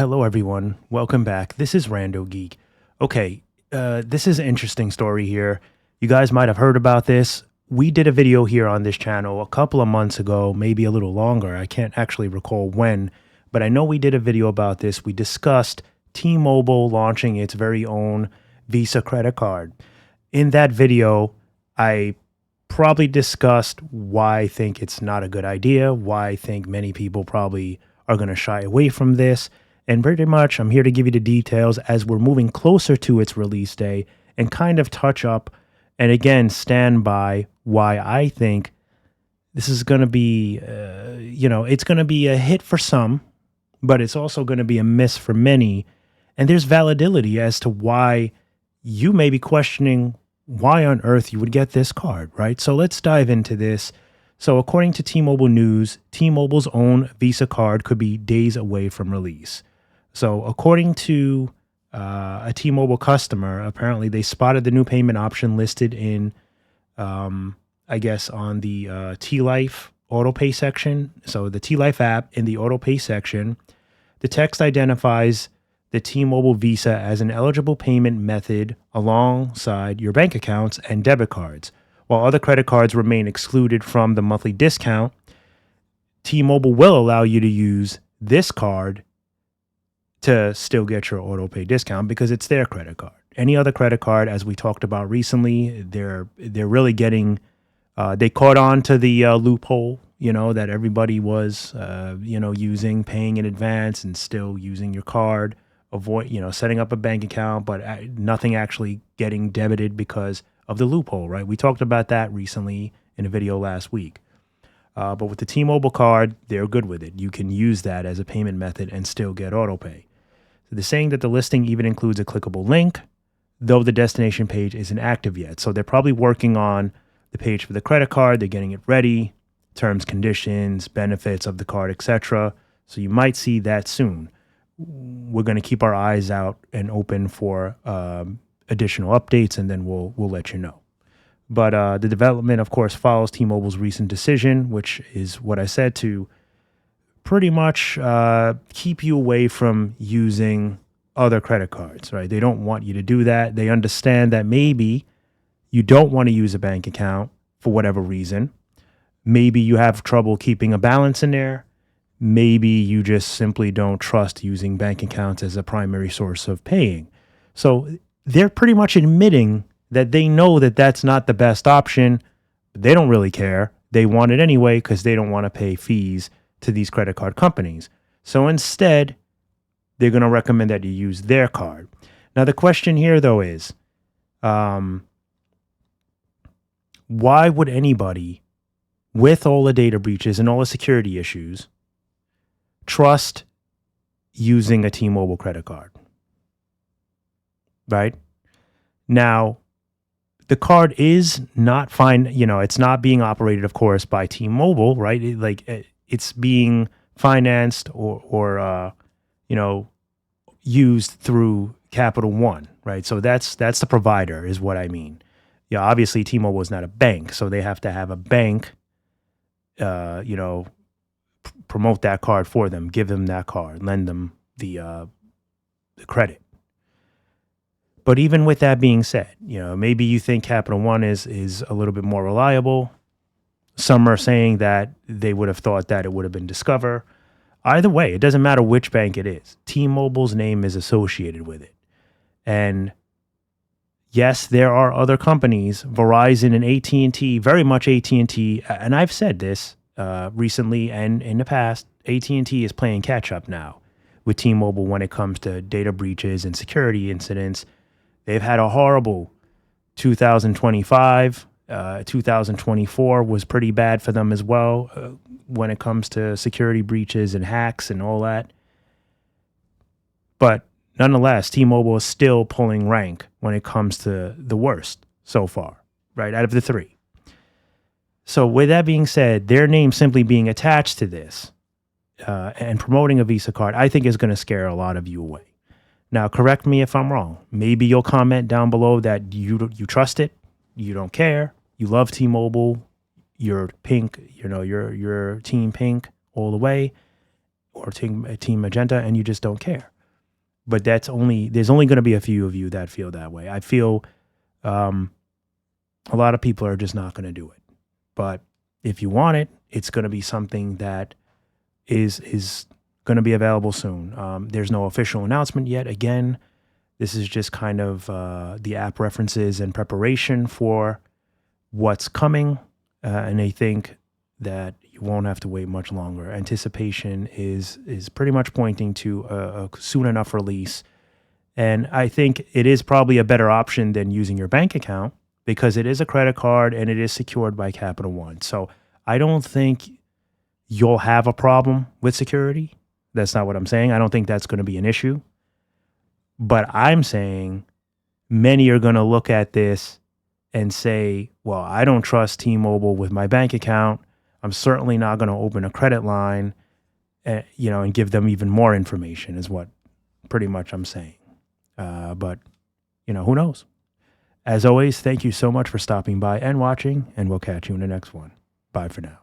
Hello, everyone. Welcome back. This is RandoGEEK. Okay, this is an interesting story here. You guys might have heard about this. We did a video here on this channel a couple of months ago, maybe a little longer. I can't actually recall when, but I know we did a video about this. We discussed T-Mobile launching its very own Visa credit card. In that video, I probably discussed why I think it's not a good idea, why I think many people probably are going to shy away from this. And pretty much I'm here to give you the details as we're moving closer to its release day and kind of touch up and again stand by why I think this is going to be, it's going to be a hit for some, but it's also going to be a miss for many. And there's validity as to why you may be questioning why on earth you would get this card, right? So let's dive into this. So according to T-Mobile News, T-Mobile's own Visa card could be days away from release. So according to a T-Mobile customer, apparently they spotted the new payment option listed in, on the T-Life AutoPay section. So the T-Life app in the AutoPay section, the text identifies the T-Mobile Visa as an eligible payment method alongside your bank accounts and debit cards. While other credit cards remain excluded from the monthly discount, T-Mobile will allow you to use this card to still get your auto pay discount because it's their credit card. Any other credit card, as we talked about recently, they're really getting they caught on to the loophole, that everybody was using, paying in advance and still using your card, setting up a bank account, but nothing actually getting debited because of the loophole, right? We talked about that recently in a video last week. But with the T-Mobile card, they're good with it. You can use that as a payment method and still get auto pay. So they're saying that the listing even includes a clickable link, though the destination page isn't active yet. So they're probably working on the page for the credit card. They're getting it ready, terms, conditions, benefits of the card, etc. So you might see that soon. We're going to keep our eyes out and open for additional updates, and then we'll let you know. But the development, of course, follows T-Mobile's recent decision, which is what I said, to pretty much keep you away from using other credit cards, right? They don't want you to do that. They understand that maybe you don't want to use a bank account for whatever reason. Maybe you have trouble keeping a balance in there. Maybe you just simply don't trust using bank accounts as a primary source of paying. So they're pretty much admitting that they know that that's not the best option, but they don't really care. They want it anyway because they don't want to pay fees to these credit card companies. So instead, they're going to recommend that you use their card. Now, the question here, though, is why would anybody, with all the data breaches and all the security issues, trust using a T-Mobile credit card? Right? Now, the card is not fine. It's not being operated, of course, by T-Mobile, right? It's being financed or used through Capital One, right? So that's the provider, is what I mean. Yeah, obviously T-Mobile is not a bank, so they have to have a bank, promote that card for them, give them that card, lend them the credit. But even with that being said, maybe you think Capital One is a little bit more reliable. Some are saying that they would have thought that it would have been Discover. Either way, it doesn't matter which bank it is. T-Mobile's name is associated with it. And yes, there are other companies, Verizon and AT&T, very much AT&T. And I've said this recently and in the past, AT&T is playing catch up now with T-Mobile when it comes to data breaches and security incidents. They've had a horrible 2025. 2024 was pretty bad for them as well when it comes to security breaches and hacks and all that. But nonetheless, T-Mobile is still pulling rank when it comes to the worst so far, right, out of the three. So with that being said, their name simply being attached to this and promoting a Visa card, I think is going to scare a lot of you away. Now, correct me if I'm wrong. Maybe you'll comment down below that you trust it, you don't care, you love T-Mobile, you're pink, you're team pink all the way, or Team Magenta, and you just don't care. But there's only going to be a few of you that feel that way. I feel a lot of people are just not going to do it. But if you want it, it's going to be something that is going to be available soon. There's no official announcement yet. Again, this is just kind of the app references and preparation for what's coming. And I think that you won't have to wait much longer. Anticipation is pretty much pointing to a soon enough release. And I think it is probably a better option than using your bank account because it is a credit card and it is secured by Capital One. So I don't think you'll have a problem with security. That's not what I'm saying. I don't think that's going to be an issue. But I'm saying many are going to look at this and say, well, I don't trust T-Mobile with my bank account. I'm certainly not going to open a credit line, and give them even more information is what pretty much I'm saying. But, who knows? As always, thank you so much for stopping by and watching, and we'll catch you in the next one. Bye for now.